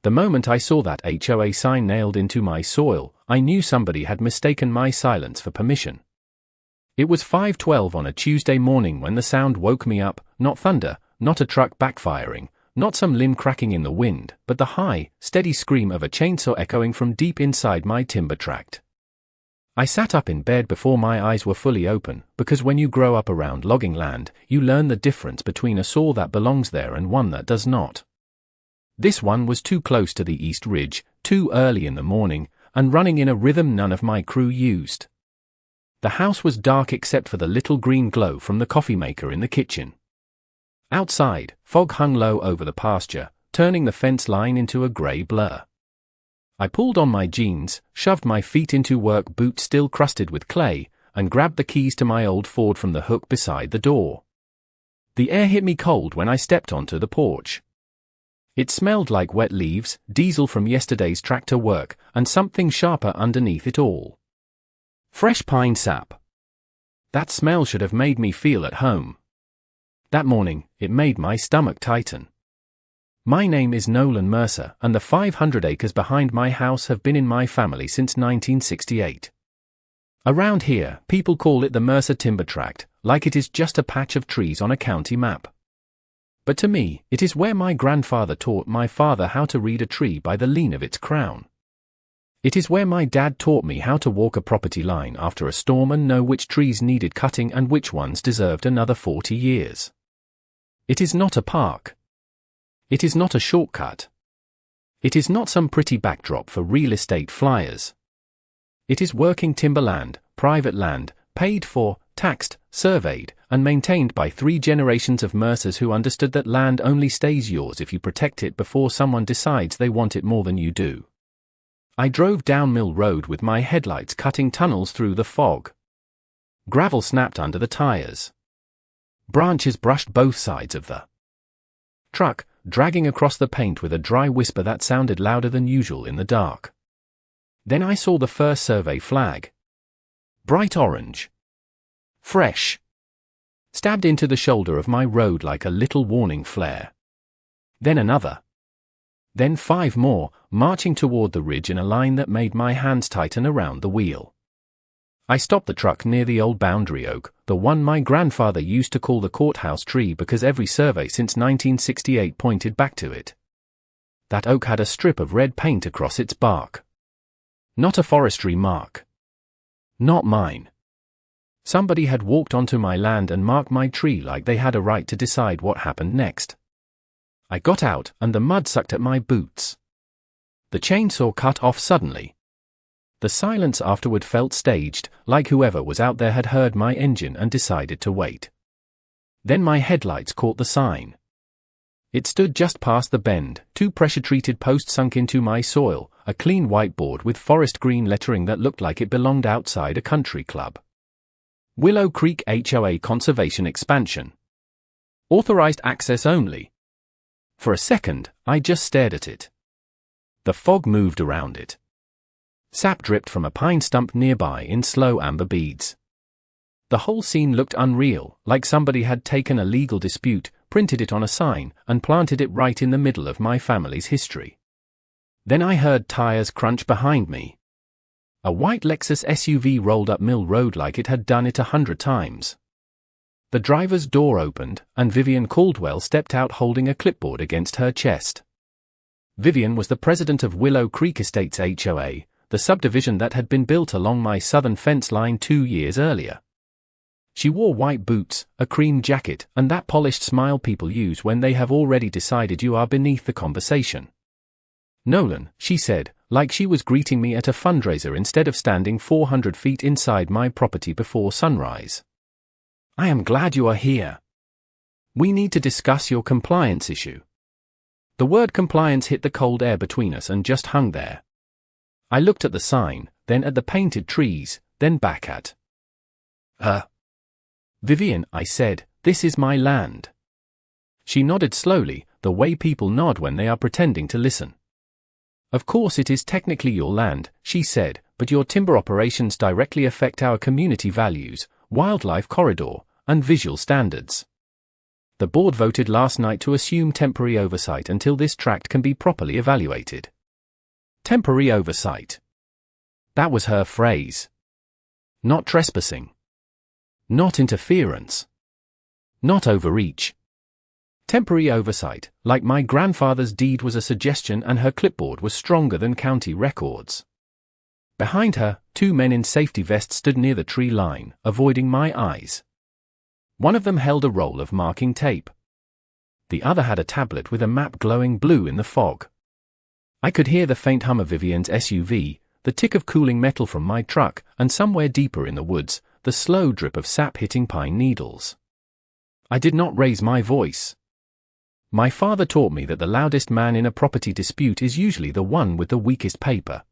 The moment I saw that HOA sign nailed into my soil, I knew somebody had mistaken my silence for permission. It was 5:12 on a Tuesday morning when the sound woke me up, not thunder, not a truck backfiring, not some limb cracking in the wind, but the high, steady scream of a chainsaw echoing from deep inside my timber tract. I sat up in bed before my eyes were fully open, because when you grow up around logging land, you learn the difference between a saw that belongs there and one that does not. This one was too close to the east ridge, too early in the morning, and running in a rhythm none of my crew used. The house was dark except for the little green glow from the coffee maker in the kitchen. Outside, fog hung low over the pasture, turning the fence line into a grey blur. I pulled on my jeans, shoved my feet into work boots still crusted with clay, and grabbed the keys to my old Ford from the hook beside the door. The air hit me cold when I stepped onto the porch. It smelled like wet leaves, diesel from yesterday's tractor work, and something sharper underneath it all. Fresh pine sap. That smell should have made me feel at home. That morning, it made my stomach tighten. My name is Nolan Mercer, and the 500 acres behind my house have been in my family since 1968. Around here, people call it the Mercer Timber Tract, like it is just a patch of trees on a county map. But to me, it is where my grandfather taught my father how to read a tree by the lean of its crown. It is where my dad taught me how to walk a property line after a storm and know which trees needed cutting and which ones deserved another 40 years. It is not a park. It is not a shortcut. It is not some pretty backdrop for real estate flyers. It is working timberland, private land, paid for, taxed, surveyed, and maintained by 3 generations of Mercers who understood that land only stays yours if you protect it before someone decides they want it more than you do. I drove down Mill Road with my headlights cutting tunnels through the fog. Gravel snapped under the tires. Branches brushed both sides of the truck, dragging across the paint with a dry whisper that sounded louder than usual in the dark. Then I saw the first survey flag. Bright orange. Fresh. Stabbed into the shoulder of my road like a little warning flare. Then another. Then 5 more, marching toward the ridge in a line that made my hands tighten around the wheel. I stopped the truck near the old boundary oak, the one my grandfather used to call the courthouse tree because every survey since 1968 pointed back to it. That oak had a strip of red paint across its bark. Not a forestry mark. Not mine. Somebody had walked onto my land and marked my tree like they had a right to decide what happened next. I got out, and the mud sucked at my boots. The chainsaw cut off suddenly. The silence afterward felt staged, like whoever was out there had heard my engine and decided to wait. Then my headlights caught the sign. It stood just past the bend, 2 pressure-treated posts sunk into my soil, a clean whiteboard with forest green lettering that looked like it belonged outside a country club. Willow Creek HOA Conservation Expansion. Authorized access only. For a second, I just stared at it. The fog moved around it. Sap dripped from a pine stump nearby in slow amber beads. The whole scene looked unreal, like somebody had taken a legal dispute, printed it on a sign, and planted it right in the middle of my family's history. Then I heard tires crunch behind me. A white Lexus SUV rolled up Mill Road like it had done it 100 times. The driver's door opened, and Vivian Caldwell stepped out holding a clipboard against her chest. Vivian was the president of Willow Creek Estates HOA, the subdivision that had been built along my southern fence line 2 years earlier. She wore white boots, a cream jacket, and that polished smile people use when they have already decided you are beneath the conversation. "Nolan," she said, like she was greeting me at a fundraiser instead of standing 400 feet inside my property before sunrise. "I am glad you are here. We need to discuss your compliance issue." The word compliance hit the cold air between us and just hung there. I looked at the sign, then at the painted trees, then back at Vivian, I said, "This is my land." She nodded slowly, the way people nod when they are pretending to listen. "Of course it is technically your land," she said, "but your timber operations directly affect our community values, wildlife corridor, and visual standards. The board voted last night to assume temporary oversight until this tract can be properly evaluated. Temporary oversight. That was her phrase. Not trespassing. Not interference. Not overreach. Temporary oversight, like my grandfather's deed, was a suggestion, and her clipboard was stronger than county records. Behind her, 2 men in safety vests stood near the tree line, avoiding my eyes. One of them held a roll of marking tape. The other had a tablet with a map glowing blue in the fog. I could hear the faint hum of Vivian's SUV, the tick of cooling metal from my truck, and somewhere deeper in the woods, the slow drip of sap hitting pine needles. I did not raise my voice. My father taught me that the loudest man in a property dispute is usually the one with the weakest paper.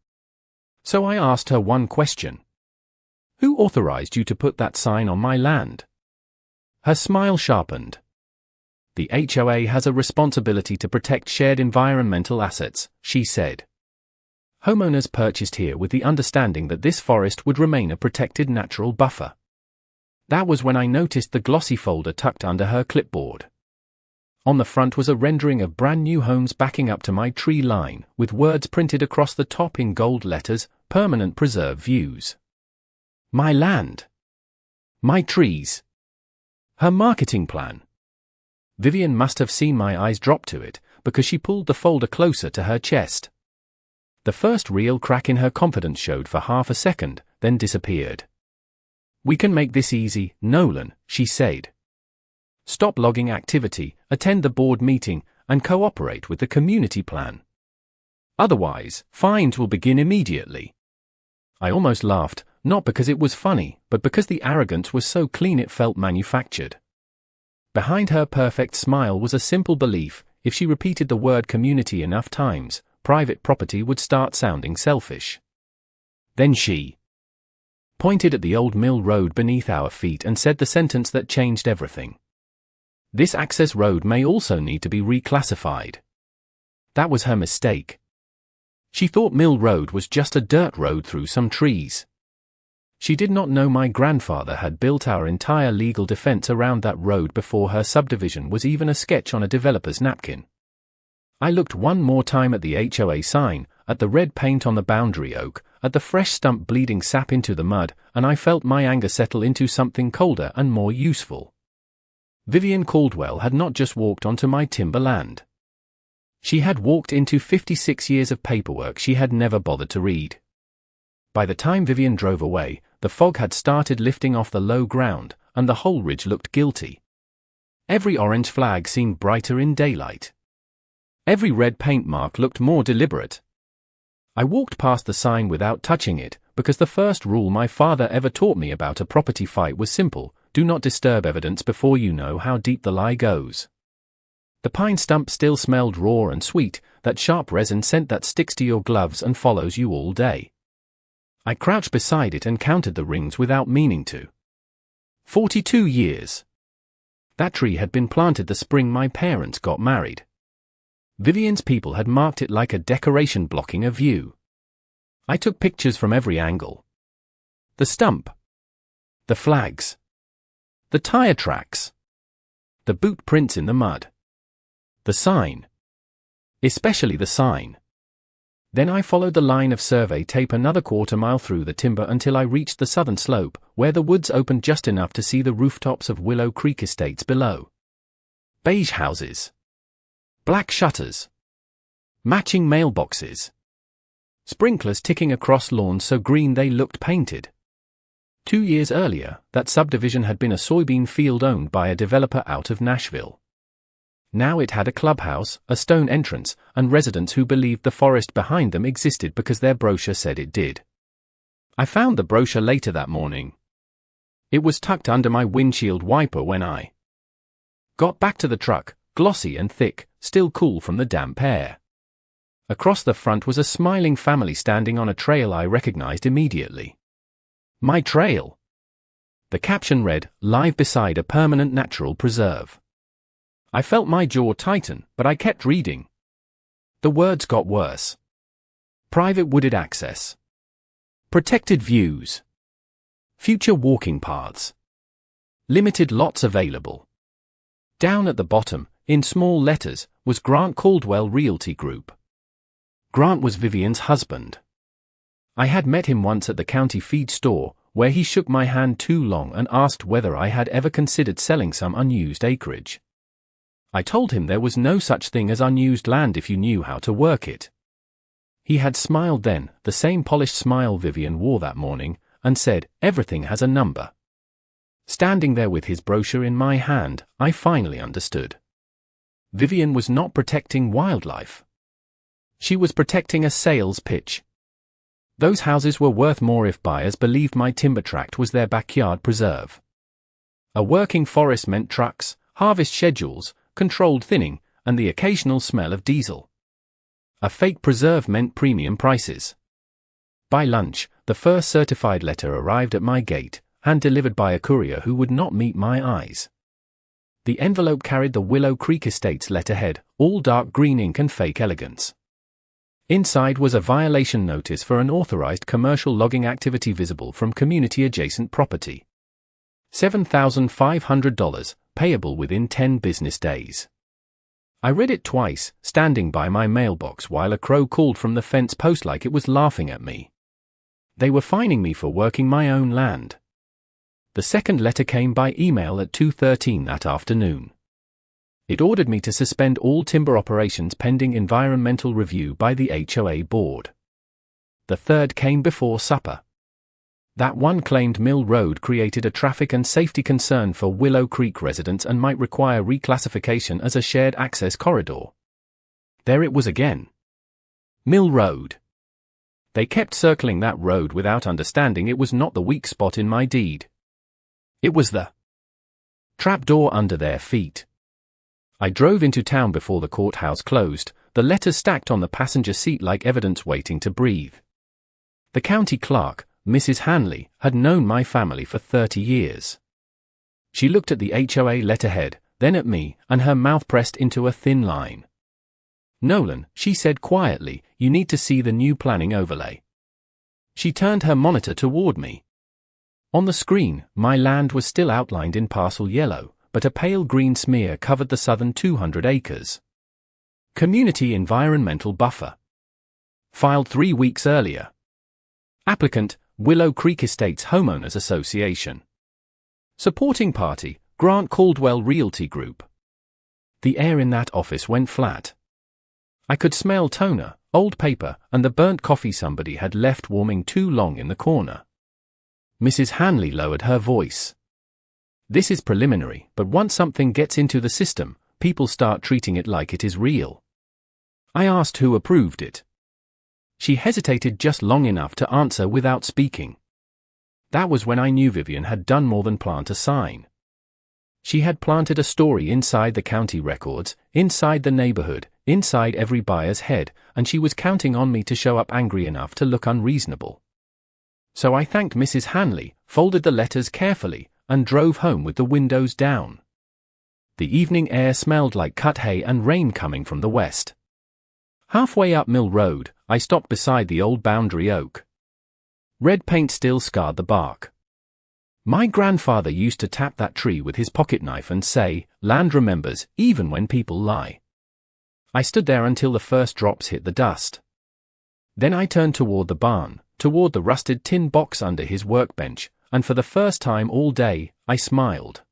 So I asked her one question. Who authorized you to put that sign on my land? Her smile sharpened. The HOA has a responsibility to protect shared environmental assets, she said. Homeowners purchased here with the understanding that this forest would remain a protected natural buffer. That was when I noticed the glossy folder tucked under her clipboard. On the front was a rendering of brand new homes backing up to my tree line, with words printed across the top in gold letters, permanent preserve views. My land. My trees. Her marketing plan. Vivian must have seen my eyes drop to it, because she pulled the folder closer to her chest. The first real crack in her confidence showed for half a second, then disappeared. We can make this easy, Nolan, she said. Stop logging activity, attend the board meeting, and cooperate with the community plan. Otherwise, fines will begin immediately. I almost laughed, not because it was funny, but because the arrogance was so clean it felt manufactured. Behind her perfect smile was a simple belief: if she repeated the word community enough times, private property would start sounding selfish. Then she pointed at the old mill road beneath our feet and said the sentence that changed everything. This access road may also need to be reclassified. That was her mistake. She thought Mill Road was just a dirt road through some trees. She did not know my grandfather had built our entire legal defense around that road before her subdivision was even a sketch on a developer's napkin. I looked one more time at the HOA sign, at the red paint on the boundary oak, at the fresh stump bleeding sap into the mud, and I felt my anger settle into something colder and more useful. Vivian Caldwell had not just walked onto my timberland. She had walked into 56 years of paperwork she had never bothered to read. By the time Vivian drove away, the fog had started lifting off the low ground, and the whole ridge looked guilty. Every orange flag seemed brighter in daylight. Every red paint mark looked more deliberate. I walked past the sign without touching it, because the first rule my father ever taught me about a property fight was simple: do not disturb evidence before you know how deep the lie goes. The pine stump still smelled raw and sweet, that sharp resin scent that sticks to your gloves and follows you all day. I crouched beside it and counted the rings without meaning to. 42 years. That tree had been planted the spring my parents got married. Vivian's people had marked it like a decoration blocking a view. I took pictures from every angle. The stump. The flags. The tire tracks. The boot prints in the mud. The sign. Especially the sign. Then I followed the line of survey tape another quarter-mile through the timber until I reached the southern slope, where the woods opened just enough to see the rooftops of Willow Creek estates below. Beige houses. Black shutters. Matching mailboxes. Sprinklers ticking across lawns so green they looked painted. 2 years earlier, that subdivision had been a soybean field owned by a developer out of Nashville. Now it had a clubhouse, a stone entrance, and residents who believed the forest behind them existed because their brochure said it did. I found the brochure later that morning. It was tucked under my windshield wiper when I got back to the truck, glossy and thick, still cool from the damp air. Across the front was a smiling family standing on a trail I recognized immediately. My trail. The caption read, "Live beside a permanent natural preserve." I felt my jaw tighten, but I kept reading. The words got worse. Private wooded access. Protected views. Future walking paths. Limited lots available. Down at the bottom, in small letters, was Grant Caldwell Realty Group. Grant was Vivian's husband. I had met him once at the county feed store, where he shook my hand too long and asked whether I had ever considered selling some unused acreage. I told him there was no such thing as unused land if you knew how to work it. He had smiled then, the same polished smile Vivian wore that morning, and said, "Everything has a number." Standing there with his brochure in my hand, I finally understood. Vivian was not protecting wildlife. She was protecting a sales pitch. Those houses were worth more if buyers believed my timber tract was their backyard preserve. A working forest meant trucks, harvest schedules, controlled thinning, and the occasional smell of diesel. A fake preserve meant premium prices. By lunch, the first certified letter arrived at my gate, hand-delivered by a courier who would not meet my eyes. The envelope carried the Willow Creek Estates letterhead, all dark green ink and fake elegance. Inside was a violation notice for an authorized commercial logging activity visible from community-adjacent property. $7,500, payable within 10 business days. I read it twice, standing by my mailbox while a crow called from the fence post like it was laughing at me. They were fining me for working my own land. The second letter came by email at 2:13 that afternoon. It ordered me to suspend all timber operations pending environmental review by the HOA board. The third came before supper. That one claimed Mill Road created a traffic and safety concern for Willow Creek residents and might require reclassification as a shared access corridor. There it was again. Mill Road. They kept circling that road without understanding it was not the weak spot in my deed. It was the trapdoor under their feet. I drove into town before the courthouse closed, the letters stacked on the passenger seat like evidence waiting to breathe. The county clerk, Mrs. Hanley, had known my family for 30 years. She looked at the HOA letterhead, then at me, and her mouth pressed into a thin line. "Nolan," she said quietly, "you need to see the new planning overlay." She turned her monitor toward me. On the screen, my land was still outlined in parcel yellow, but a pale green smear covered the southern 200 acres. Community Environmental Buffer. Filed 3 weeks earlier. Applicant, Willow Creek Estates Homeowners Association. Supporting party, Grant Caldwell Realty Group. The air in that office went flat. I could smell toner, old paper, and the burnt coffee somebody had left warming too long in the corner. Mrs. Hanley lowered her voice. "This is preliminary, but once something gets into the system, people start treating it like it is real." I asked who approved it. She hesitated just long enough to answer without speaking. That was when I knew Vivian had done more than plant a sign. She had planted a story inside the county records, inside the neighborhood, inside every buyer's head, and she was counting on me to show up angry enough to look unreasonable. So I thanked Mrs. Hanley, folded the letters carefully, and drove home with the windows down. The evening air smelled like cut hay and rain coming from the west. Halfway up Mill Road, I stopped beside the old boundary oak. Red paint still scarred the bark. My grandfather used to tap that tree with his pocket knife and say, "Land remembers, even when people lie." I stood there until the first drops hit the dust. Then I turned toward the barn, toward the rusted tin box under his workbench, and for the first time all day, I smiled.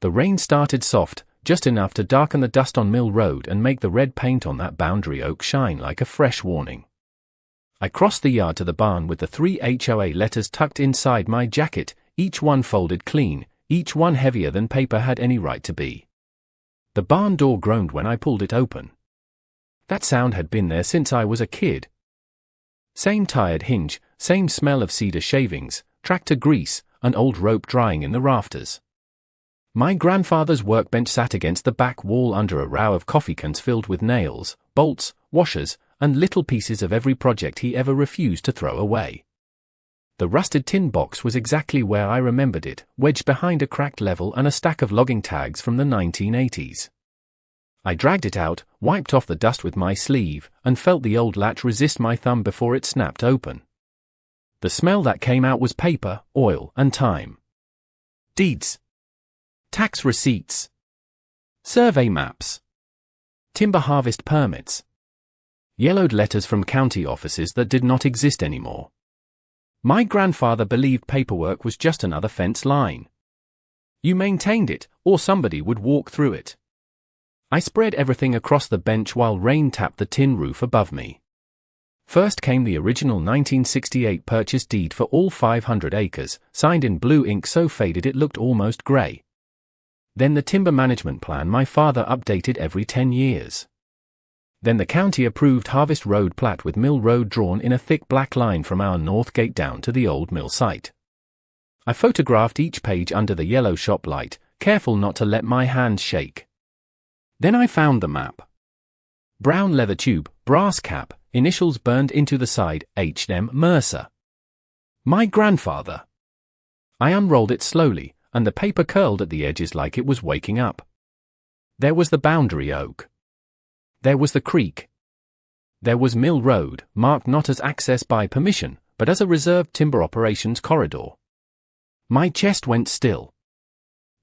The rain started soft, just enough to darken the dust on Mill Road and make the red paint on that boundary oak shine like a fresh warning. I crossed the yard to the barn with the 3 HOA letters tucked inside my jacket, each one folded clean, each one heavier than paper had any right to be. The barn door groaned when I pulled it open. That sound had been there since I was a kid. Same tired hinge, same smell of cedar shavings, tractor grease, and old rope drying in the rafters. My grandfather's workbench sat against the back wall under a row of coffee cans filled with nails, bolts, washers, and little pieces of every project he ever refused to throw away. The rusted tin box was exactly where I remembered it, wedged behind a cracked level and a stack of logging tags from the 1980s. I dragged it out, wiped off the dust with my sleeve, and felt the old latch resist my thumb before it snapped open. The smell that came out was paper, oil, and time. Deeds. Tax receipts. Survey maps. Timber harvest permits. Yellowed letters from county offices that did not exist anymore. My grandfather believed paperwork was just another fence line. You maintained it, or somebody would walk through it. I spread everything across the bench while rain tapped the tin roof above me. First came the original 1968 purchase deed for all 500 acres, signed in blue ink so faded it looked almost grey. Then the timber management plan my father updated every 10 years. Then the county-approved Harvest Road plat with Mill Road drawn in a thick black line from our north gate down to the old mill site. I photographed each page under the yellow shop light, careful not to let my hands shake. Then I found the map. Brown leather tube, brass cap, initials burned into the side, H.M. Mercer. My grandfather. I unrolled it slowly, and the paper curled at the edges like it was waking up. There was the boundary oak. There was the creek. There was Mill Road, marked not as access by permission, but as a reserved timber operations corridor. My chest went still.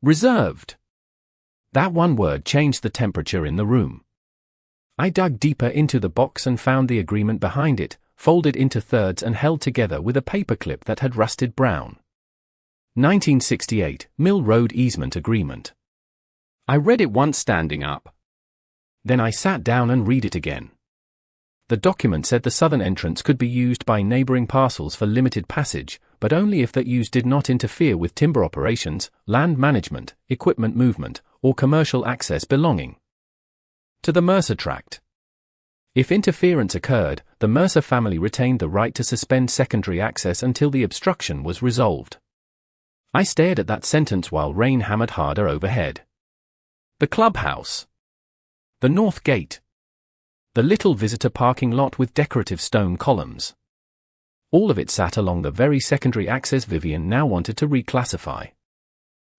Reserved. That one word changed the temperature in the room. I dug deeper into the box and found the agreement behind it, folded into thirds and held together with a paperclip that had rusted brown. 1968 Mill Road Easement Agreement. I read it once standing up. Then I sat down and read it again. The document said the southern entrance could be used by neighboring parcels for limited passage, but only if that use did not interfere with timber operations, land management, equipment movement, or commercial access belonging to the Mercer tract. If interference occurred, the Mercer family retained the right to suspend secondary access until the obstruction was resolved. I stared at that sentence while rain hammered harder overhead. The clubhouse. The north gate. The little visitor parking lot with decorative stone columns. All of it sat along the very secondary access Vivian now wanted to reclassify.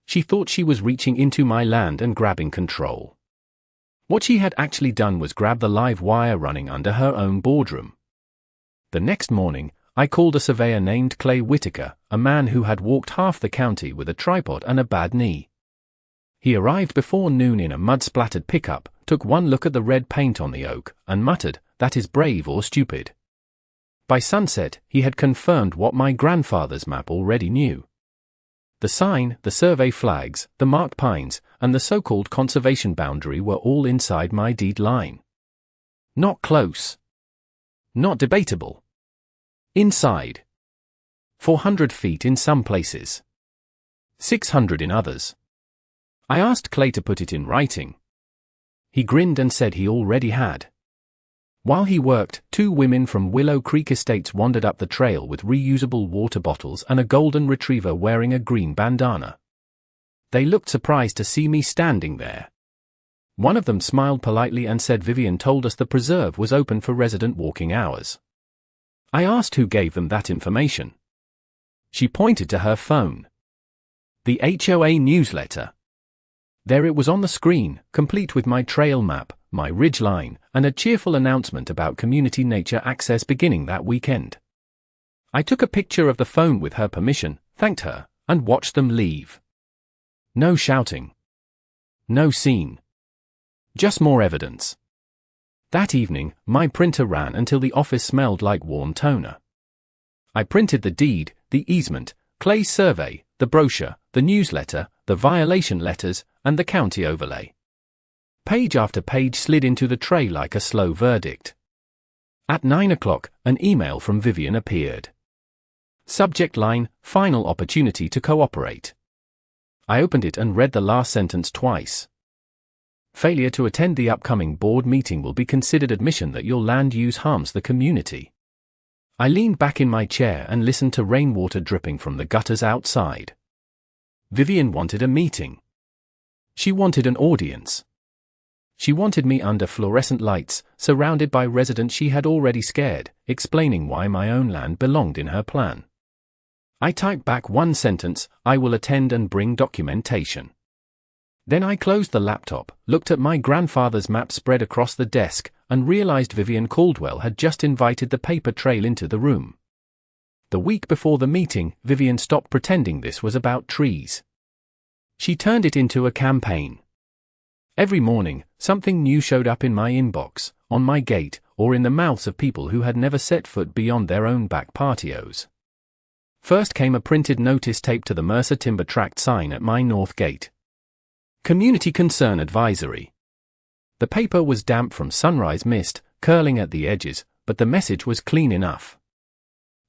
She thought she was reaching into my land and grabbing control. What she had actually done was grab the live wire running under her own boardroom. The next morning, I called a surveyor named Clay Whitaker, a man who had walked half the county with a tripod and a bad knee. He arrived before noon in a mud-splattered pickup, took one look at the red paint on the oak, and muttered, "That is brave or stupid." By sunset, he had confirmed what my grandfather's map already knew. The sign, the survey flags, the marked pines, and the so-called conservation boundary were all inside my deed line. Not close. Not debatable. Inside. 400 feet in some places. 600 in others. I asked Clay to put it in writing. He grinned and said he already had. While he worked, 2 women from Willow Creek Estates wandered up the trail with reusable water bottles and a golden retriever wearing a green bandana. They looked surprised to see me standing there. One of them smiled politely and said Vivian told us the preserve was open for resident walking hours. I asked who gave them that information. She pointed to her phone. The HOA newsletter. There it was on the screen, complete with my trail map, my ridge line, and a cheerful announcement about community nature access beginning that weekend. I took a picture of the phone with her permission, thanked her, and watched them leave. No shouting. No scene. Just more evidence. That evening, my printer ran until the office smelled like worn toner. I printed the deed, the easement, Clay's survey, the brochure, the newsletter, the violation letters, and the county overlay. Page after page slid into the tray like a slow verdict. At 9 o'clock, an email from Vivian appeared. Subject line, final opportunity to cooperate. I opened it and read the last sentence twice. Failure to attend the upcoming board meeting will be considered admission that your land use harms the community. I leaned back in my chair and listened to rainwater dripping from the gutters outside. Vivian wanted a meeting. She wanted an audience. She wanted me under fluorescent lights, surrounded by residents she had already scared, explaining why my own land belonged in her plan. I typed back one sentence, "I will attend and bring documentation." Then I closed the laptop, looked at my grandfather's map spread across the desk, and realized Vivian Caldwell had just invited the paper trail into the room. The week before the meeting, Vivian stopped pretending this was about trees. She turned it into a campaign. Every morning, something new showed up in my inbox, on my gate, or in the mouths of people who had never set foot beyond their own back patios. First came a printed notice taped to the Mercer Timber Tract sign at my north gate. Community Concern Advisory. The paper was damp from sunrise mist, curling at the edges, but the message was clean enough.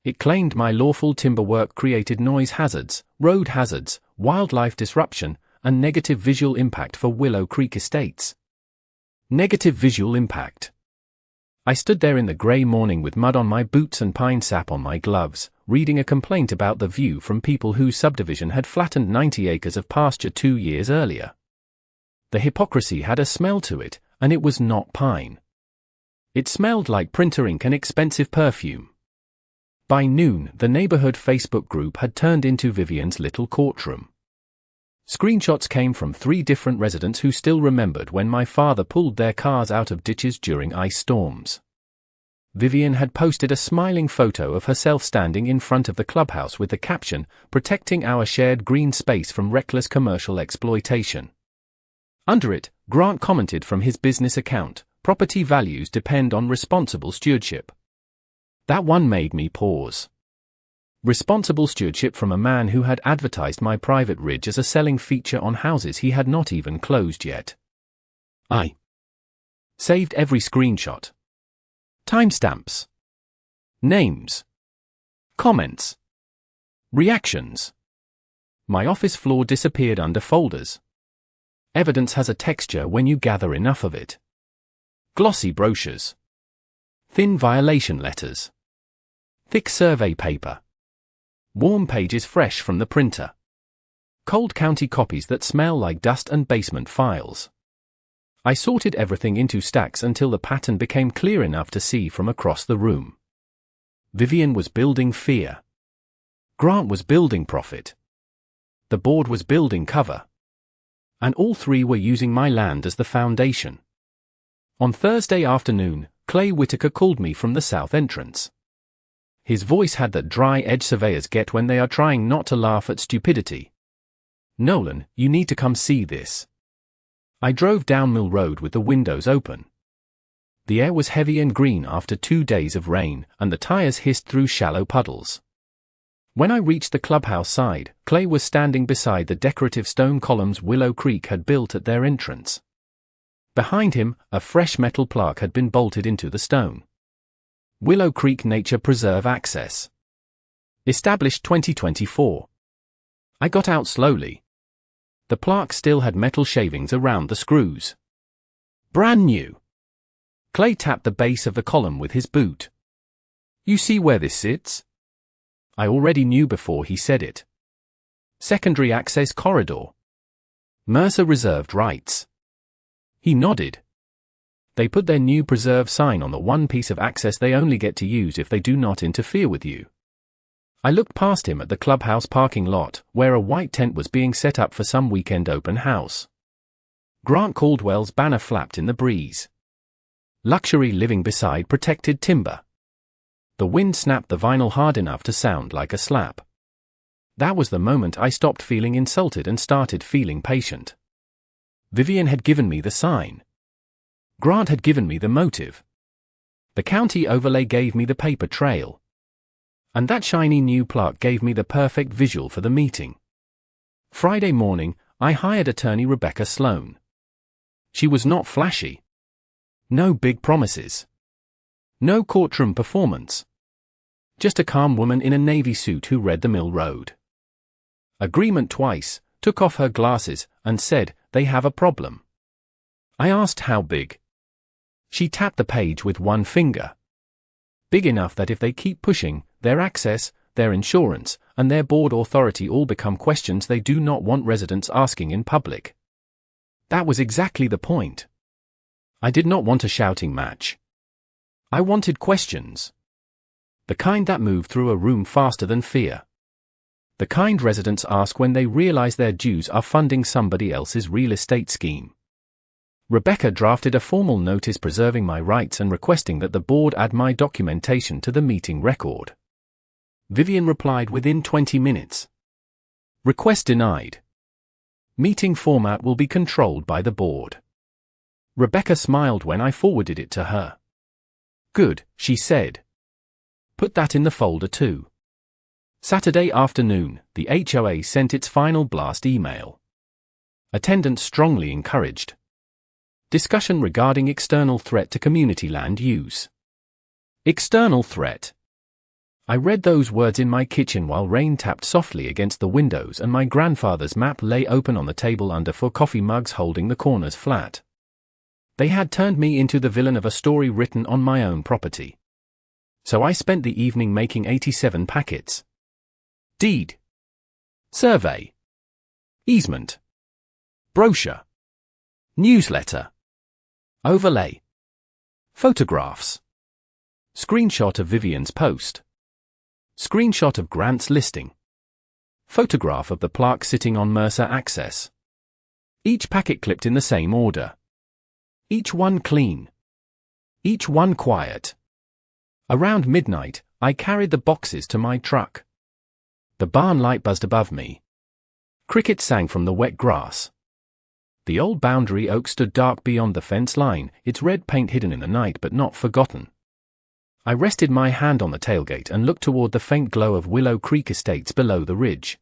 It claimed my lawful timber work created noise hazards, road hazards, wildlife disruption, and negative visual impact for Willow Creek Estates. Negative visual impact. I stood there in the grey morning with mud on my boots and pine sap on my gloves, reading a complaint about the view from people whose subdivision had flattened 90 acres of pasture 2 years earlier. The hypocrisy had a smell to it, and it was not pine. It smelled like printer ink and expensive perfume. By noon, the neighborhood Facebook group had turned into Vivian's little courtroom. Screenshots came from 3 different residents who still remembered when my father pulled their cars out of ditches during ice storms. Vivian had posted a smiling photo of herself standing in front of the clubhouse with the caption, "Protecting our shared green space from reckless commercial exploitation." Under it, Grant commented from his business account, "Property values depend on responsible stewardship." That one made me pause. Responsible stewardship from a man who had advertised my private ridge as a selling feature on houses he had not even closed yet. I saved every screenshot. Timestamps. Names. Comments. Reactions. My office floor disappeared under folders. Evidence has a texture when you gather enough of it. Glossy brochures. Thin violation letters. Thick survey paper. Warm pages fresh from the printer. Cold county copies that smell like dust and basement files. I sorted everything into stacks until the pattern became clear enough to see from across the room. Vivian was building fear. Grant was building profit. The board was building cover. And all 3 were using my land as the foundation. On Thursday afternoon, Clay Whitaker called me from the south entrance. His voice had that dry edge surveyors get when they are trying not to laugh at stupidity. "Nolan, you need to come see this." I drove down Mill Road with the windows open. The air was heavy and green after 2 days of rain, and the tires hissed through shallow puddles. When I reached the clubhouse side, Clay was standing beside the decorative stone columns Willow Creek had built at their entrance. Behind him, a fresh metal plaque had been bolted into the stone. Willow Creek Nature Preserve Access. Established 2024. I got out slowly. The plaque still had metal shavings around the screws. Brand new. Clay tapped the base of the column with his boot. "You see where this sits?" I already knew before he said it. Secondary access corridor. Mercer reserved rights. He nodded. They put their new preserve sign on the one piece of access they only get to use if they do not interfere with you. I looked past him at the clubhouse parking lot, where a white tent was being set up for some weekend open house. Grant Caldwell's banner flapped in the breeze. Luxury living beside protected timber. The wind snapped the vinyl hard enough to sound like a slap. That was the moment I stopped feeling insulted and started feeling patient. Vivian had given me the sign. Grant had given me the motive. The county overlay gave me the paper trail. And that shiny new plaque gave me the perfect visual for the meeting. Friday morning, I hired attorney Rebecca Sloan. She was not flashy. No big promises. No courtroom performance. Just a calm woman in a navy suit who read the Mill Road agreement twice, took off her glasses, and said, "They have a problem." I asked how big. She tapped the page with one finger. Big enough that if they keep pushing, their access, their insurance, and their board authority all become questions they do not want residents asking in public. That was exactly the point. I did not want a shouting match. I wanted questions. The kind that move through a room faster than fear. The kind residents ask when they realize their dues are funding somebody else's real estate scheme. Rebecca drafted a formal notice preserving my rights and requesting that the board add my documentation to the meeting record. Vivian replied within 20 minutes. Request denied. Meeting format will be controlled by the board. Rebecca smiled when I forwarded it to her. Good, she said. Put that in the folder too. Saturday afternoon, the HOA sent its final blast email. Attendance strongly encouraged. Discussion regarding external threat to community land use. External threat. I read those words in my kitchen while rain tapped softly against the windows and my grandfather's map lay open on the table under 4 coffee mugs holding the corners flat. They had turned me into the villain of a story written on my own property. So I spent the evening making 87 packets. Deed. Survey. Easement. Brochure. Newsletter. Overlay. Photographs. Screenshot of Vivian's post. Screenshot of Grant's listing. Photograph of the plaque sitting on Mercer Access. Each packet clipped in the same order. Each one clean. Each one quiet. Around midnight, I carried the boxes to my truck. The barn light buzzed above me. Crickets sang from the wet grass. The old boundary oak stood dark beyond the fence line, its red paint hidden in the night but not forgotten. I rested my hand on the tailgate and looked toward the faint glow of Willow Creek estates below the ridge.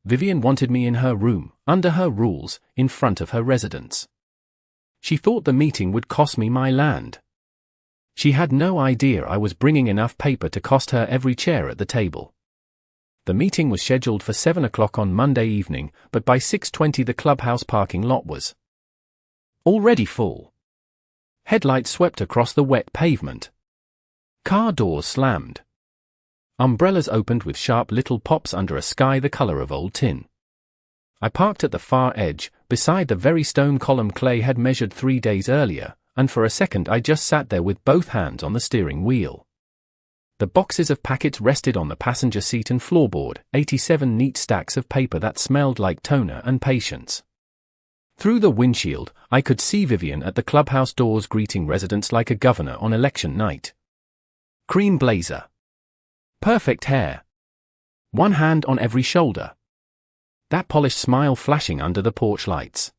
Vivian wanted me in her room, under her rules, in front of her residence. She thought the meeting would cost me my land. She had no idea I was bringing enough paper to cost her every chair at the table. The meeting was scheduled for 7 o'clock on Monday evening, but by 6:20 the clubhouse parking lot was already full. Headlights swept across the wet pavement. Car doors slammed. Umbrellas opened with sharp little pops under a sky the color of old tin. I parked at the far edge, beside the very stone column Clay had measured 3 days earlier, and for a second I just sat there with both hands on the steering wheel. The boxes of packets rested on the passenger seat and floorboard, 87 neat stacks of paper that smelled like toner and patience. Through the windshield, I could see Vivian at the clubhouse doors greeting residents like a governor on election night. Cream blazer. Perfect hair. One hand on every shoulder. That polished smile flashing under the porch lights.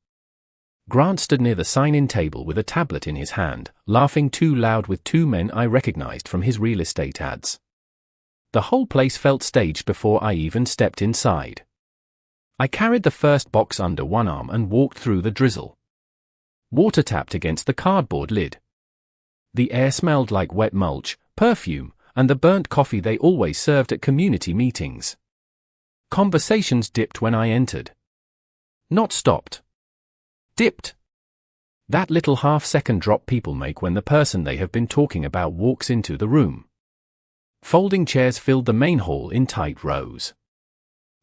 Grant stood near the sign-in table with a tablet in his hand, laughing too loud with 2 men I recognized from his real estate ads. The whole place felt staged before I even stepped inside. I carried the first box under one arm and walked through the drizzle. Water tapped against the cardboard lid. The air smelled like wet mulch, perfume, and the burnt coffee they always served at community meetings. Conversations dipped when I entered. Not stopped. Dipped. That little half-second drop people make when the person they have been talking about walks into the room. Folding chairs filled the main hall in tight rows.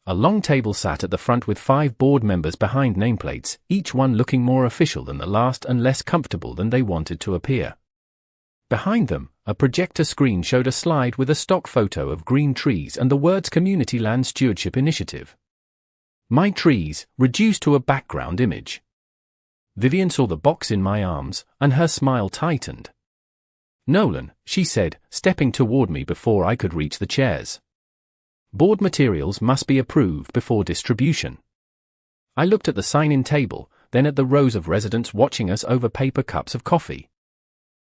A long table sat at the front with 5 board members behind nameplates, each one looking more official than the last and less comfortable than they wanted to appear. Behind them, a projector screen showed a slide with a stock photo of green trees and the words Community Land Stewardship Initiative. My trees, reduced to a background image. Vivian saw the box in my arms, and her smile tightened. Nolan, she said, stepping toward me before I could reach the chairs. Board materials must be approved before distribution. I looked at the sign-in table, then at the rows of residents watching us over paper cups of coffee.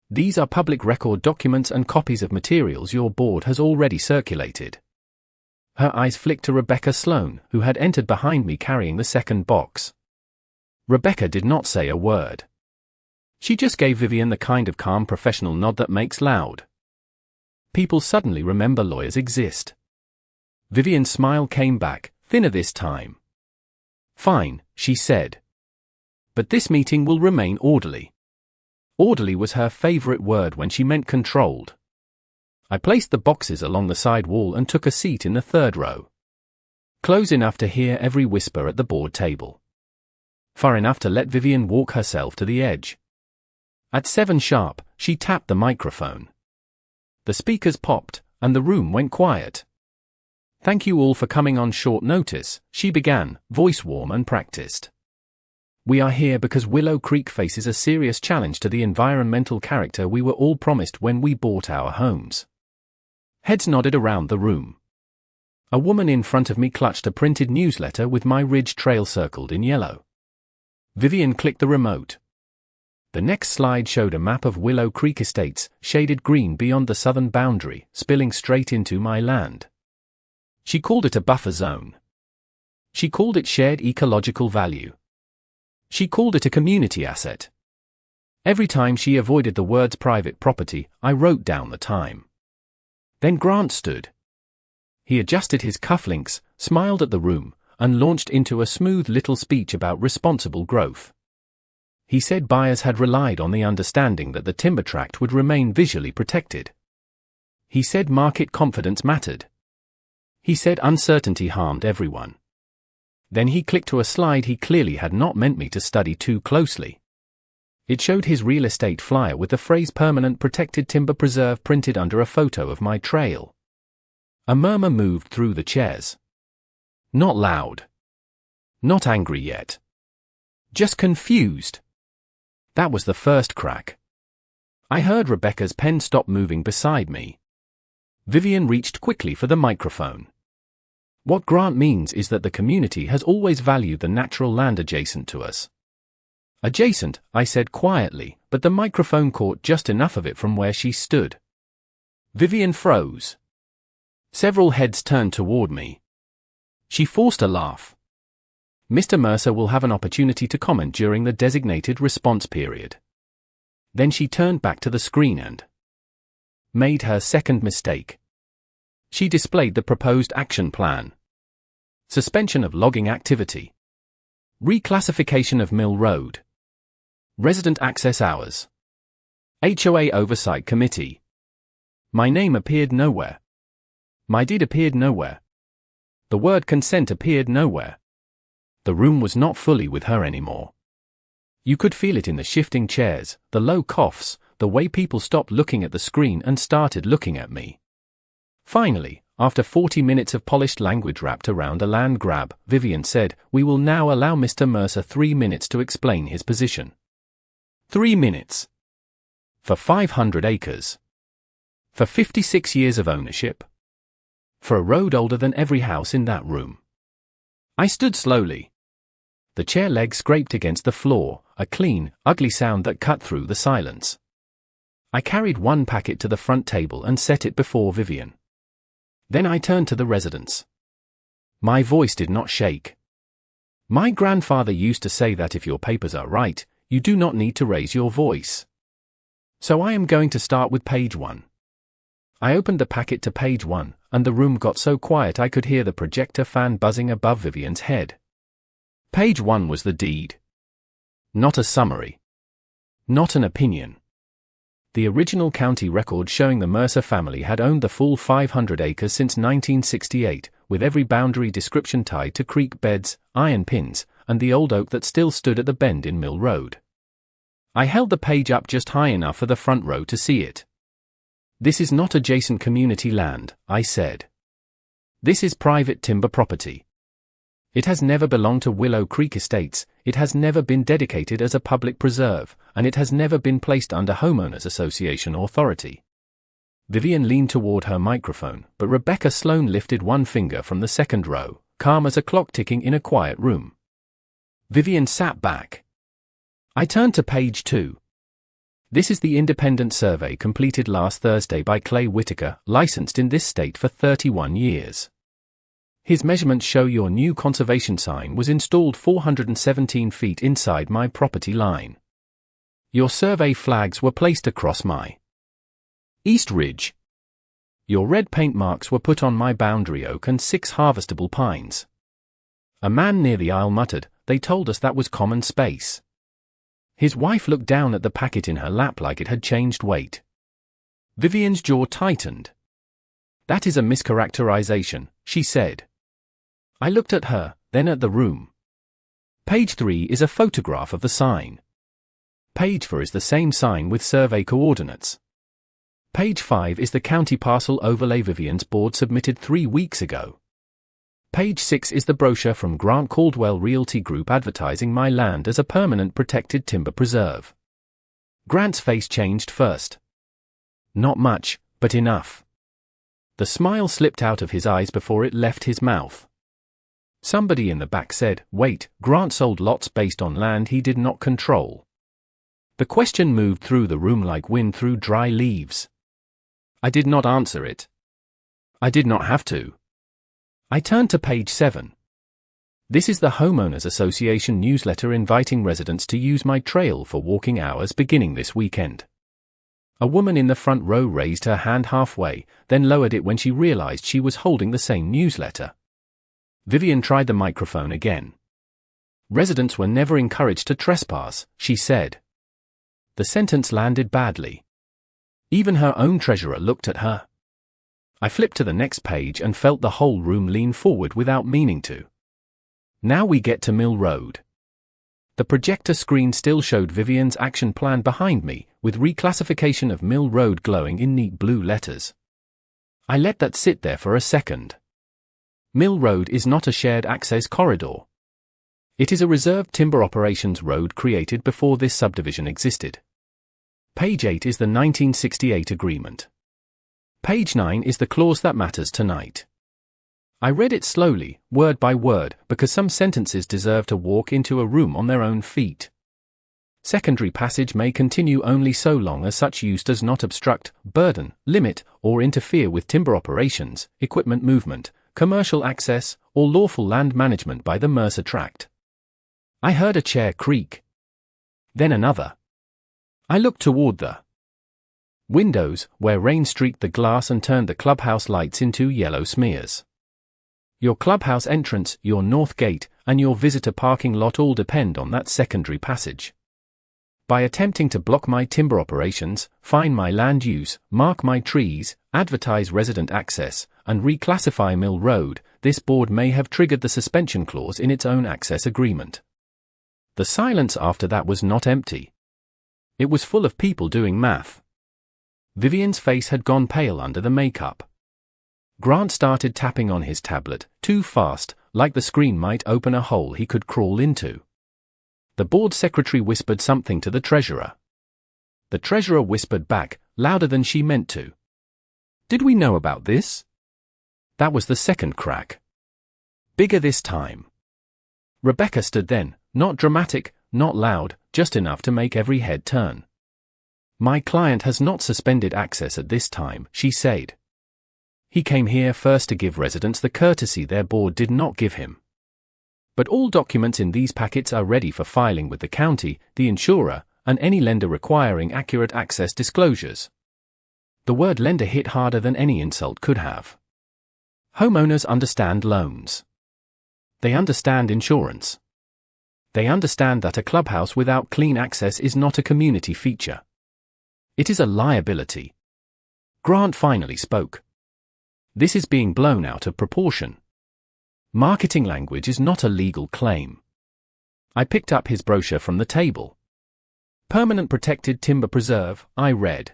These are public record documents and copies of materials your board has already circulated. Her eyes flicked to Rebecca Sloan, who had entered behind me carrying the second box. Rebecca did not say a word. She just gave Vivian the kind of calm professional nod that makes loud. People suddenly remember lawyers exist. Vivian's smile came back, thinner this time. Fine, she said. But this meeting will remain orderly. Orderly was her favorite word when she meant controlled. I placed the boxes along the side wall and took a seat in the 3rd row. Close enough to hear every whisper at the board table. Far enough to let Vivian walk herself to the edge. At 7 sharp, she tapped the microphone. The speakers popped, and the room went quiet. Thank you all for coming on short notice, she began, voice warm and practiced. We are here because Willow Creek faces a serious challenge to the environmental character we were all promised when we bought our homes. Heads nodded around the room. A woman in front of me clutched a printed newsletter with my ridge trail circled in yellow. Vivian clicked the remote. The next slide showed a map of Willow Creek Estates, shaded green beyond the southern boundary, spilling straight into my land. She called it a buffer zone. She called it shared ecological value. She called it a community asset. Every time she avoided the words private property, I wrote down the time. Then Grant stood. He adjusted his cufflinks, smiled at the room, and launched into a smooth little speech about responsible growth. He said buyers had relied on the understanding that the timber tract would remain visually protected. He said market confidence mattered. He said uncertainty harmed everyone. Then he clicked to a slide he clearly had not meant me to study too closely. It showed his real estate flyer with the phrase Permanent Protected Timber Preserve printed under a photo of my trail. A murmur moved through the chairs. Not loud. Not angry yet. Just confused. That was the first crack. I heard Rebecca's pen stop moving beside me. Vivian reached quickly for the microphone. What Grant means is that the community has always valued the natural land adjacent to us. Adjacent, I said quietly, but the microphone caught just enough of it from where she stood. Vivian froze. Several heads turned toward me. She forced a laugh. Mr. Mercer will have an opportunity to comment during the designated response period. Then she turned back to the screen and made her second mistake. She displayed the proposed action plan. Suspension of logging activity. Reclassification of Mill Road. Resident access hours. HOA Oversight Committee. My name appeared nowhere. My deed appeared nowhere. The word consent appeared nowhere. The room was not fully with her anymore. You could feel it in the shifting chairs, the low coughs, the way people stopped looking at the screen and started looking at me. Finally, after 40 minutes of polished language wrapped around a land grab, Vivian said, "We will now allow Mr. Mercer 3 minutes to explain his position." 3 minutes. For 500 acres. For 56 years of ownership. For a road older than every house in that room. I stood slowly. The chair leg scraped against the floor, a clean, ugly sound that cut through the silence. I carried one packet to the front table and set it before Vivian. Then I turned to the residents. My voice did not shake. My grandfather used to say that if your papers are right, you do not need to raise your voice. So I am going to start with page 1. I opened the packet to page 1, and the room got so quiet I could hear the projector fan buzzing above Vivian's head. Page 1 was the deed. Not a summary. Not an opinion. The original county record showing the Mercer family had owned the full 500 acres since 1968, with every boundary description tied to creek beds, iron pins, and the old oak that still stood at the bend in Mill Road. I held the page up just high enough for the front row to see it. This is not adjacent community land, I said. This is private timber property. It has never belonged to Willow Creek Estates, it has never been dedicated as a public preserve, and it has never been placed under homeowners association authority. Vivian leaned toward her microphone, but Rebecca Sloan lifted one finger from the second row, calm as a clock ticking in a quiet room. Vivian sat back. I turned to page 2. This is the independent survey completed last Thursday by Clay Whitaker, licensed in this state for 31 years. His measurements show your new conservation sign was installed 417 feet inside my property line. Your survey flags were placed across my east ridge. Your red paint marks were put on my boundary oak and 6 harvestable pines. A man near the aisle muttered, "They told us that was common space." His wife looked down at the packet in her lap like it had changed weight. Vivian's jaw tightened. "That is a mischaracterization," she said. I looked at her, then at the room. Page 3 is a photograph of the sign. Page 4 is the same sign with survey coordinates. Page 5 is the county parcel overlay Vivian's board submitted 3 weeks ago. Page 6 is the brochure from Grant Caldwell Realty Group advertising my land as a permanent protected timber preserve. Grant's face changed first. Not much, but enough. The smile slipped out of his eyes before it left his mouth. Somebody in the back said, "Wait, Grant sold lots based on land he did not control." The question moved through the room like wind through dry leaves. I did not answer it. I did not have to. I turned to page 7. This is the Homeowners Association newsletter inviting residents to use my trail for walking hours beginning this weekend. A woman in the front row raised her hand halfway, then lowered it when she realized she was holding the same newsletter. Vivian tried the microphone again. Residents were never encouraged to trespass, she said. The sentence landed badly. Even her own treasurer looked at her. I flipped to the next page and felt the whole room lean forward without meaning to. Now we get to Mill Road. The projector screen still showed Vivian's action plan behind me, with reclassification of Mill Road glowing in neat blue letters. I let that sit there for a second. Mill Road is not a shared access corridor. It is a reserved timber operations road created before this subdivision existed. Page 8 is the 1968 agreement. Page 9 is the clause that matters tonight. I read it slowly, word by word, because some sentences deserve to walk into a room on their own feet. Secondary passage may continue only so long as such use does not obstruct, burden, limit, or interfere with timber operations, equipment movement, commercial access, or lawful land management by the Mercer Tract. I heard a chair creak. Then another. I looked toward the windows, where rain streaked the glass and turned the clubhouse lights into yellow smears. Your clubhouse entrance, your north gate, and your visitor parking lot all depend on that secondary passage. By attempting to block my timber operations, fine my land use, mark my trees, advertise resident access, and reclassify Mill Road, this board may have triggered the suspension clause in its own access agreement. The silence after that was not empty. It was full of people doing math. Vivian's face had gone pale under the makeup. Grant started tapping on his tablet, too fast, like the screen might open a hole he could crawl into. The board secretary whispered something to the treasurer. The treasurer whispered back, louder than she meant to. Did we know about this? That was the second crack. Bigger this time. Rebecca stood then, not dramatic, not loud, just enough to make every head turn. My client has not suspended access at this time, she said. He came here first to give residents the courtesy their board did not give him. But all documents in these packets are ready for filing with the county, the insurer, and any lender requiring accurate access disclosures. The word lender hit harder than any insult could have. Homeowners understand loans. They understand insurance. They understand that a clubhouse without clean access is not a community feature. It is a liability. Grant finally spoke. This is being blown out of proportion. Marketing language is not a legal claim. I picked up his brochure from the table. Permanent Protected Timber Preserve, I read.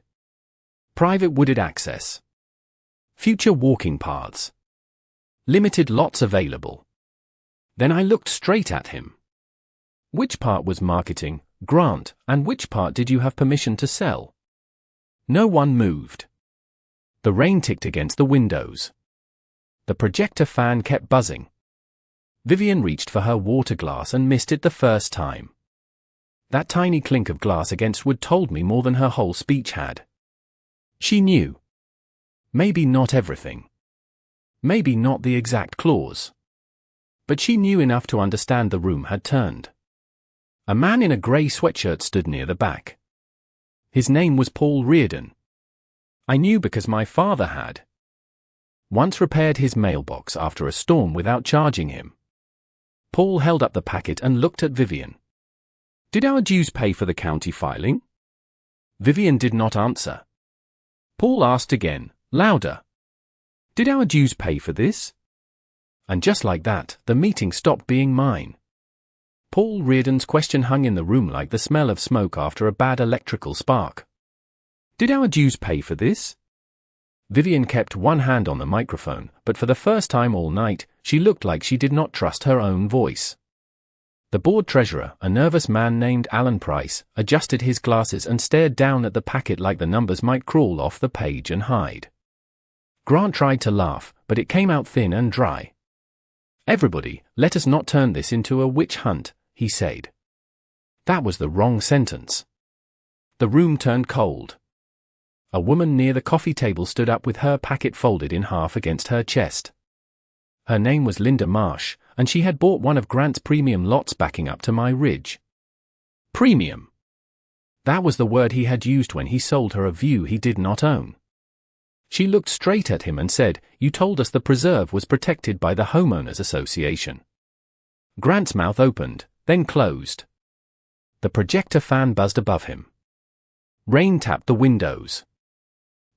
Private wooded access. Future walking paths. Limited lots available. Then I looked straight at him. Which part was marketing, Grant, and which part did you have permission to sell? No one moved. The rain ticked against the windows. The projector fan kept buzzing. Vivian reached for her water glass and missed it the first time. That tiny clink of glass against wood told me more than her whole speech had. She knew. Maybe not everything. Maybe not the exact clause. But she knew enough to understand the room had turned. A man in a grey sweatshirt stood near the back. His name was Paul Reardon. I knew because my father had once repaired his mailbox after a storm without charging him. Paul held up the packet and looked at Vivian. Did our dues pay for the county filing? Vivian did not answer. Paul asked again, louder. Did our dues pay for this? And just like that, the meeting stopped being mine. Paul Reardon's question hung in the room like the smell of smoke after a bad electrical spark. Did our dues pay for this? Vivian kept one hand on the microphone, but for the first time all night, she looked like she did not trust her own voice. The board treasurer, a nervous man named Alan Price, adjusted his glasses and stared down at the packet like the numbers might crawl off the page and hide. Grant tried to laugh, but it came out thin and dry. Everybody, let us not turn this into a witch hunt, he said. That was the wrong sentence. The room turned cold. A woman near the coffee table stood up with her packet folded in half against her chest. Her name was Linda Marsh, and she had bought one of Grant's premium lots backing up to my ridge. Premium. That was the word he had used when he sold her a view he did not own. She looked straight at him and said, "You told us the preserve was protected by the Homeowners Association." Grant's mouth opened, then closed. The projector fan buzzed above him. Rain tapped the windows.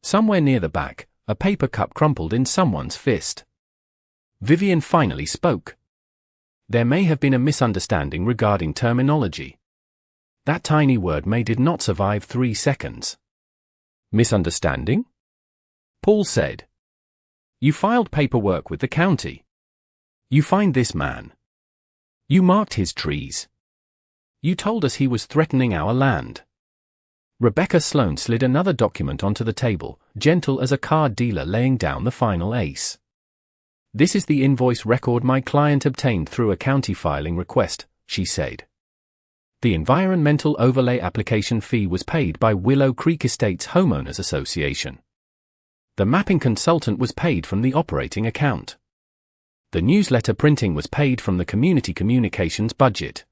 Somewhere near the back, a paper cup crumpled in someone's fist. Vivian finally spoke. There may have been a misunderstanding regarding terminology. That tiny word may did not survive 3 seconds. Misunderstanding? Paul said. You filed paperwork with the county. You fined this man. You marked his trees. You told us he was threatening our land. Rebecca Sloan slid another document onto the table, gentle as a card dealer laying down the final ace. This is the invoice record my client obtained through a county filing request, she said. The environmental overlay application fee was paid by Willow Creek Estates Homeowners Association. The mapping consultant was paid from the operating account. The newsletter printing was paid from the community communications budget.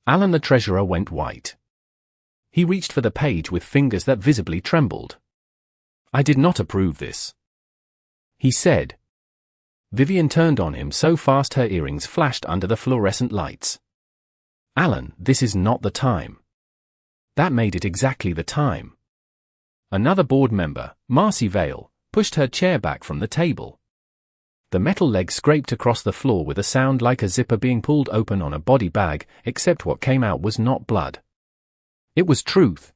Alan the treasurer went white. He reached for the page with fingers that visibly trembled. I did not approve this, he said. Vivian turned on him so fast her earrings flashed under the fluorescent lights. Alan, this is not the time. That made it exactly the time. Another board member, Marcy Vale, pushed her chair back from the table. The metal leg scraped across the floor with a sound like a zipper being pulled open on a body bag, except what came out was not blood. It was truth.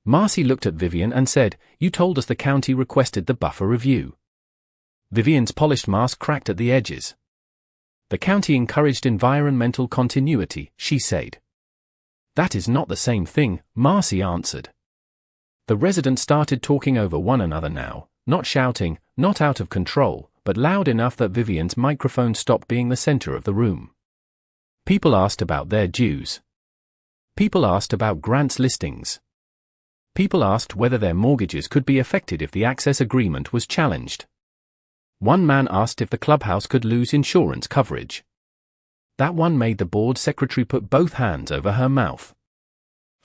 Marcy looked at Vivian and said, "You told us the county requested the buffer review." Vivian's polished mask cracked at the edges. The county encouraged environmental continuity, she said. That is not the same thing, Marcy answered. The residents started talking over one another now, not shouting, not out of control, but loud enough that Vivian's microphone stopped being the center of the room. People asked about their dues. People asked about Grant's listings. People asked whether their mortgages could be affected if the access agreement was challenged. One man asked if the clubhouse could lose insurance coverage. That one made the board secretary put both hands over her mouth.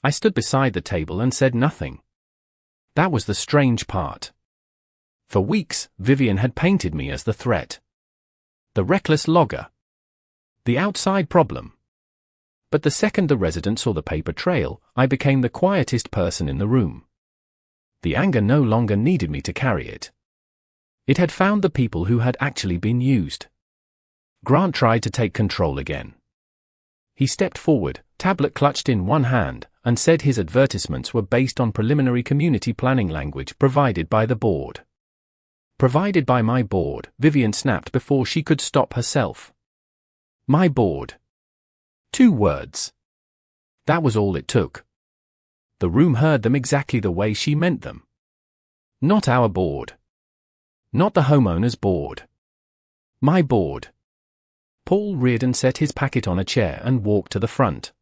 I stood beside the table and said nothing. That was the strange part. For weeks, Vivian had painted me as the threat. The reckless logger. The outside problem. But the second the resident saw the paper trail, I became the quietest person in the room. The anger no longer needed me to carry it. It had found the people who had actually been used. Grant tried to take control again. He stepped forward, tablet clutched in one hand, and said his advertisements were based on preliminary community planning language provided by the board. Provided by my board, Vivian snapped before she could stop herself. My board. 2 words. That was all it took. The room heard them exactly the way she meant them. Not our board. Not the homeowner's board. My board. Paul reared and set his packet on a chair and walked to the front.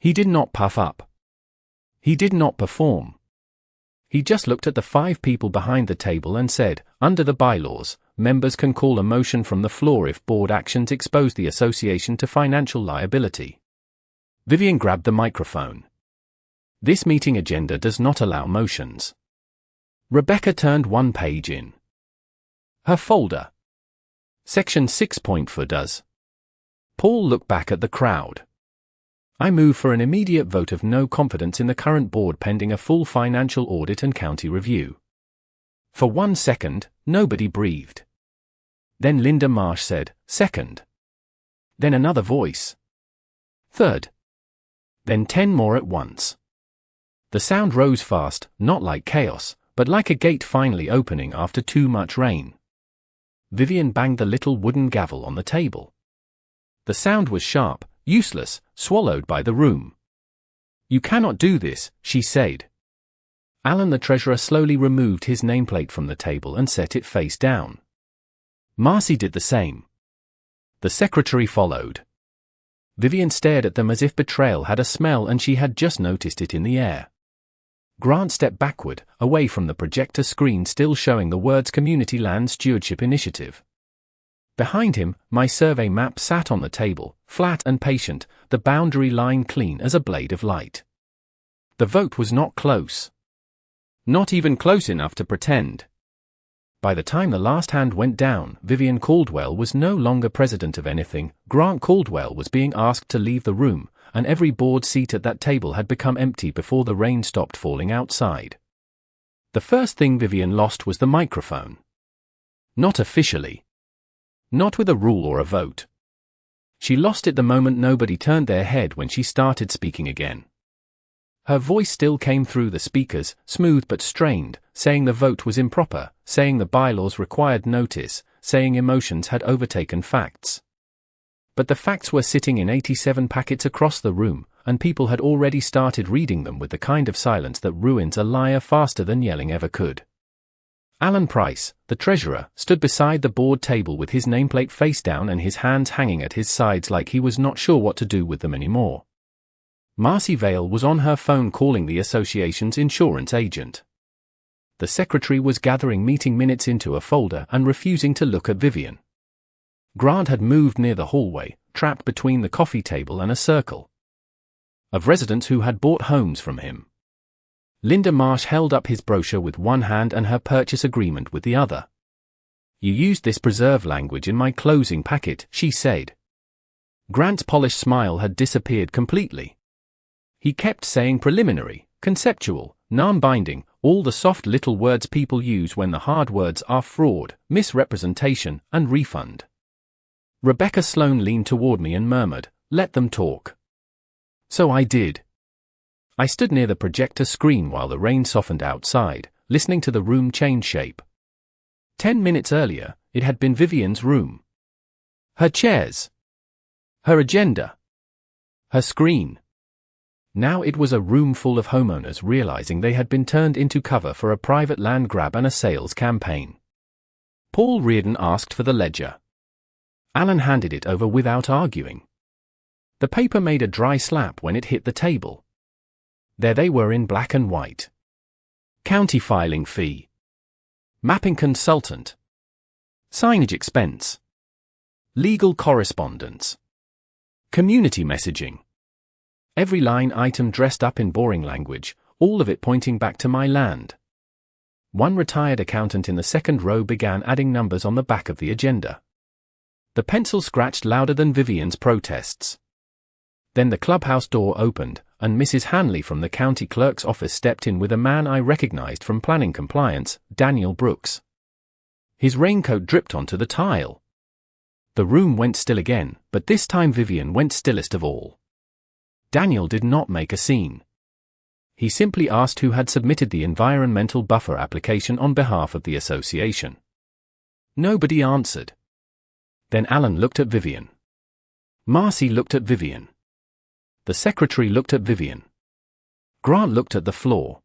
He did not puff up. He did not perform. He just looked at the 5 people behind the table and said, under the bylaws, members can call a motion from the floor if board actions expose the association to financial liability. Vivian grabbed the microphone. This meeting agenda does not allow motions. Rebecca turned one page in her folder. Section 6.4 does. Paul looked back at the crowd. I move for an immediate vote of no confidence in the current board pending a full financial audit and county review. For 1 second, nobody breathed. Then Linda Marsh said, second. Then another voice. Third. Then 10 more at once. The sound rose fast, not like chaos, but like a gate finally opening after too much rain. Vivian banged the little wooden gavel on the table. The sound was sharp, useless, swallowed by the room. You cannot do this, she said. Alan the treasurer slowly removed his nameplate from the table and set it face down. Marcy did the same. The secretary followed. Vivian stared at them as if betrayal had a smell and she had just noticed it in the air. Grant stepped backward, away from the projector screen still showing the words Community Land Stewardship Initiative. Behind him, my survey map sat on the table, flat and patient, the boundary line clean as a blade of light. The vote was not close. Not even close enough to pretend. By the time the last hand went down, Vivian Caldwell was no longer president of anything, Grant Caldwell was being asked to leave the room, and every board seat at that table had become empty before the rain stopped falling outside. The first thing Vivian lost was the microphone. Not officially. Not with a rule or a vote. She lost it the moment nobody turned their head when she started speaking again. Her voice still came through the speakers, smooth but strained, saying the vote was improper, saying the bylaws required notice, saying emotions had overtaken facts. But the facts were sitting in 87 packets across the room, and people had already started reading them with the kind of silence that ruins a liar faster than yelling ever could. Alan Price, the treasurer, stood beside the board table with his nameplate face down and his hands hanging at his sides like he was not sure what to do with them anymore. Marcy Vale was on her phone calling the association's insurance agent. The secretary was gathering meeting minutes into a folder and refusing to look at Vivian. Grant had moved near the hallway, trapped between the coffee table and a circle of residents who had bought homes from him. Linda Marsh held up his brochure with one hand and her purchase agreement with the other. "You used this preserve language in my closing packet," she said. Grant's polished smile had disappeared completely. He kept saying preliminary, conceptual, non-binding, all the soft little words people use when the hard words are fraud, misrepresentation, and refund. Rebecca Sloan leaned toward me and murmured, "Let them talk." So I did. I stood near the projector screen while the rain softened outside, listening to the room change shape. 10 minutes earlier, it had been Vivian's room. Her chairs. Her agenda. Her screen. Now it was a room full of homeowners realizing they had been turned into cover for a private land grab and a sales campaign. Paul Reardon asked for the ledger. Alan handed it over without arguing. The paper made a dry slap when it hit the table. There they were in black and white. County filing fee. Mapping consultant. Signage expense. Legal correspondence. Community messaging. Every line item dressed up in boring language, all of it pointing back to my land. One retired accountant in the second row began adding numbers on the back of the agenda. The pencil scratched louder than Vivian's protests. Then the clubhouse door opened, and Mrs. Hanley from the county clerk's office stepped in with a man I recognized from planning compliance, Daniel Brooks. His raincoat dripped onto the tile. The room went still again, but this time Vivian went stillest of all. Daniel did not make a scene. He simply asked who had submitted the environmental buffer application on behalf of the association. Nobody answered. Then Alan looked at Vivian. Marcy looked at Vivian. The secretary looked at Vivian. Grant looked at the floor.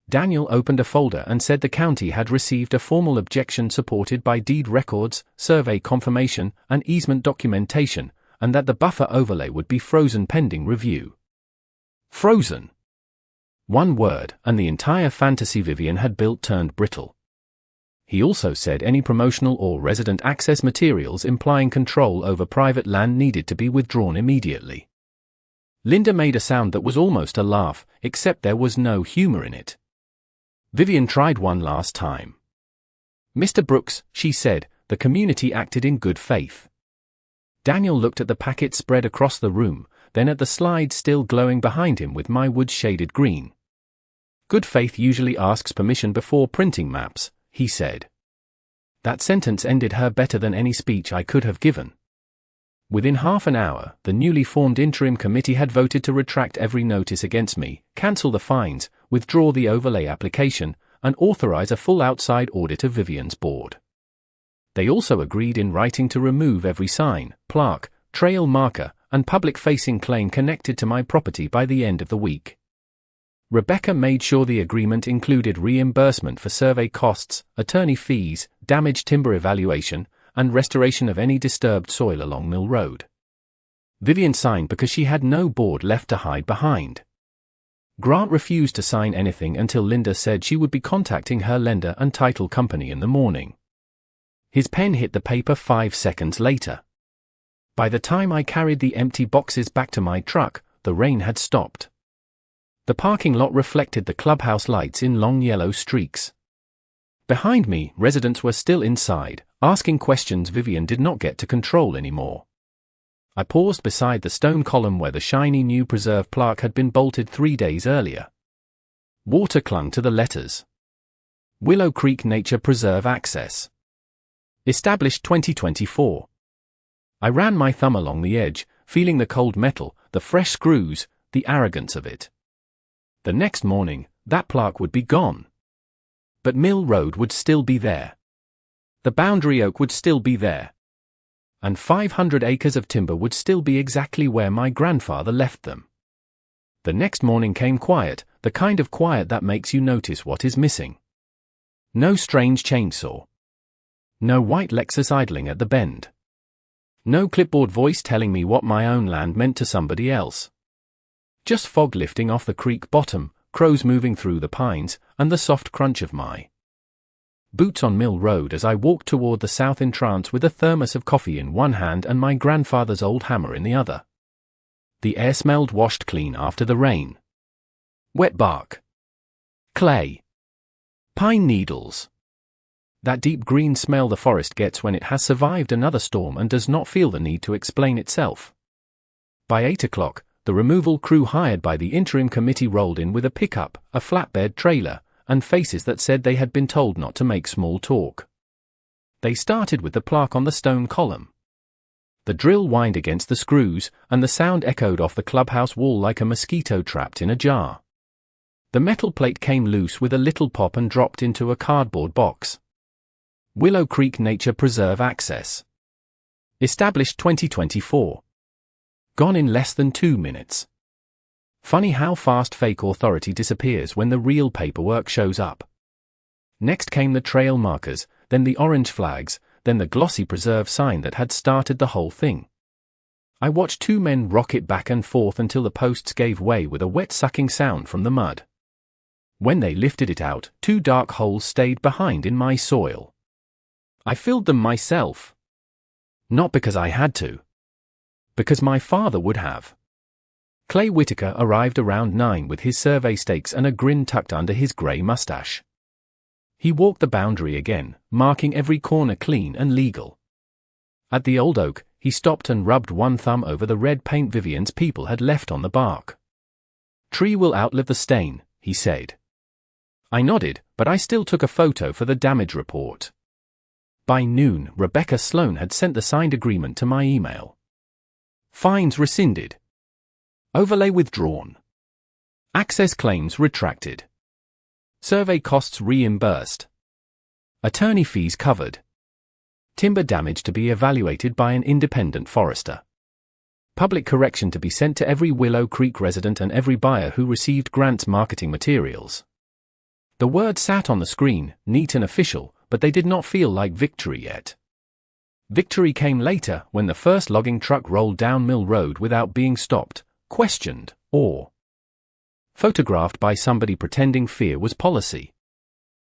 Daniel opened a folder and said the county had received a formal objection supported by deed records, survey confirmation, and easement documentation, and that the buffer overlay would be frozen pending review. Frozen. One word, and the entire fantasy Vivian had built turned brittle. He also said any promotional or resident access materials implying control over private land needed to be withdrawn immediately. Linda made a sound that was almost a laugh, except there was no humor in it. Vivian tried one last time. "Mr. Brooks," she said, "the community acted in good faith." Daniel looked at the packet spread across the room, then at the slide still glowing behind him with my wood shaded green. "Good faith usually asks permission before printing maps," he said. That sentence ended her better than any speech I could have given. Within half an hour, the newly formed interim committee had voted to retract every notice against me, cancel the fines, withdraw the overlay application, and authorize a full outside audit of Vivian's board. They also agreed in writing to remove every sign, plaque, trail marker, and public-facing claim connected to my property by the end of the week. Rebecca made sure the agreement included reimbursement for survey costs, attorney fees, damaged timber evaluation, and restoration of any disturbed soil along Mill Road. Vivian signed because she had no board left to hide behind. Grant refused to sign anything until Linda said she would be contacting her lender and title company in the morning. His pen hit the paper 5 seconds later. By the time I carried the empty boxes back to my truck, the rain had stopped. The parking lot reflected the clubhouse lights in long yellow streaks. Behind me, residents were still inside, asking questions Vivian did not get to control anymore. I paused beside the stone column where the shiny new preserve plaque had been bolted 3 days earlier. Water clung to the letters. Willow Creek Nature Preserve Access. Established 2024. I ran my thumb along the edge, feeling the cold metal, the fresh screws, the arrogance of it. The next morning, that plaque would be gone. But Mill Road would still be there. The boundary oak would still be there. And 500 acres of timber would still be exactly where my grandfather left them. The next morning came quiet, the kind of quiet that makes you notice what is missing. No strange chainsaw. No white Lexus idling at the bend. No clipboard voice telling me what my own land meant to somebody else. Just fog lifting off the creek bottom, crows moving through the pines, and the soft crunch of my boots on Mill Road as I walked toward the south entrance with a thermos of coffee in one hand and my grandfather's old hammer in the other. The air smelled washed clean after the rain. Wet bark. Clay. Pine needles. That deep green smell the forest gets when it has survived another storm and does not feel the need to explain itself. By 8 o'clock, the removal crew hired by the interim committee rolled in with a pickup, a flatbed trailer, and faces that said they had been told not to make small talk. They started with the plaque on the stone column. The drill whined against the screws, and the sound echoed off the clubhouse wall like a mosquito trapped in a jar. The metal plate came loose with a little pop and dropped into a cardboard box. Willow Creek Nature Preserve Access. Established 2024. Gone in less than 2 minutes. Funny how fast fake authority disappears when the real paperwork shows up. Next came the trail markers, then the orange flags, then the glossy preserve sign that had started the whole thing. I watched 2 men rock it back and forth until the posts gave way with a wet sucking sound from the mud. When they lifted it out, 2 dark holes stayed behind in my soil. I filled them myself. Not because I had to. Because my father would have. Clay Whitaker arrived around 9 with his survey stakes and a grin tucked under his grey mustache. He walked the boundary again, marking every corner clean and legal. At the old oak, he stopped and rubbed one thumb over the red paint Vivian's people had left on the bark. "Tree will outlive the stain," he said. I nodded, but I still took a photo for the damage report. By noon, Rebecca Sloan had sent the signed agreement to my email. Fines rescinded. Overlay withdrawn. Access claims retracted. Survey costs reimbursed. Attorney fees covered. Timber damage to be evaluated by an independent forester. Public correction to be sent to every Willow Creek resident and every buyer who received Grant's marketing materials. The word sat on the screen, neat and official, but they did not feel like victory yet. Victory came later when the first logging truck rolled down Mill Road without being stopped, questioned, or photographed by somebody pretending fear was policy.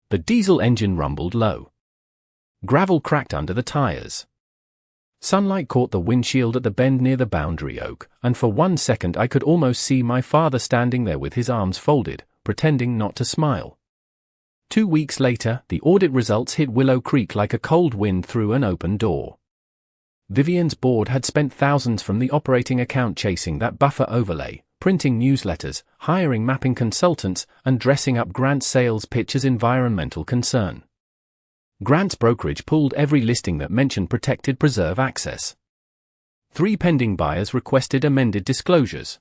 The diesel engine rumbled low. Gravel cracked under the tires. Sunlight caught the windshield at the bend near the boundary oak, and for 1 second I could almost see my father standing there with his arms folded, pretending not to smile. 2 weeks later, the audit results hit Willow Creek like a cold wind through an open door. Vivian's board had spent thousands from the operating account chasing that buffer overlay, printing newsletters, hiring mapping consultants, and dressing up Grant's sales pitch as environmental concern. Grant's brokerage pulled every listing that mentioned protected preserve access. 3 pending buyers requested amended disclosures.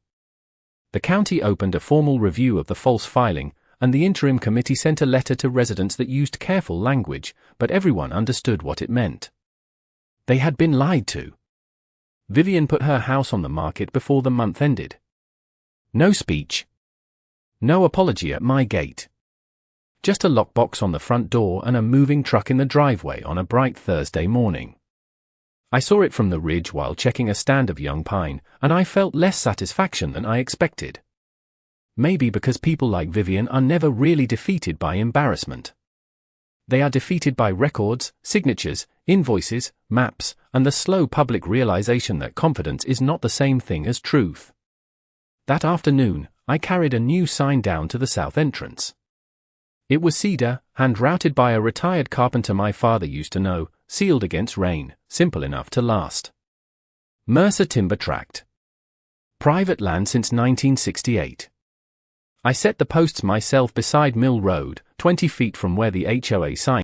The county opened a formal review of the false filing, and the interim committee sent a letter to residents that used careful language, but everyone understood what it meant. They had been lied to. Vivian put her house on the market before the month ended. No speech. No apology at my gate. Just a lockbox on the front door and a moving truck in the driveway on a bright Thursday morning. I saw it from the ridge while checking a stand of young pine, and I felt less satisfaction than I expected. Maybe because people like Vivian are never really defeated by embarrassment. They are defeated by records, signatures, invoices, maps, and the slow public realization that confidence is not the same thing as truth. That afternoon, I carried a new sign down to the south entrance. It was cedar, hand-routed by a retired carpenter my father used to know, sealed against rain, simple enough to last. Mercer Timber Tract. Private land since 1968. I set the posts myself beside Mill Road, 20 feet from where the HOA sign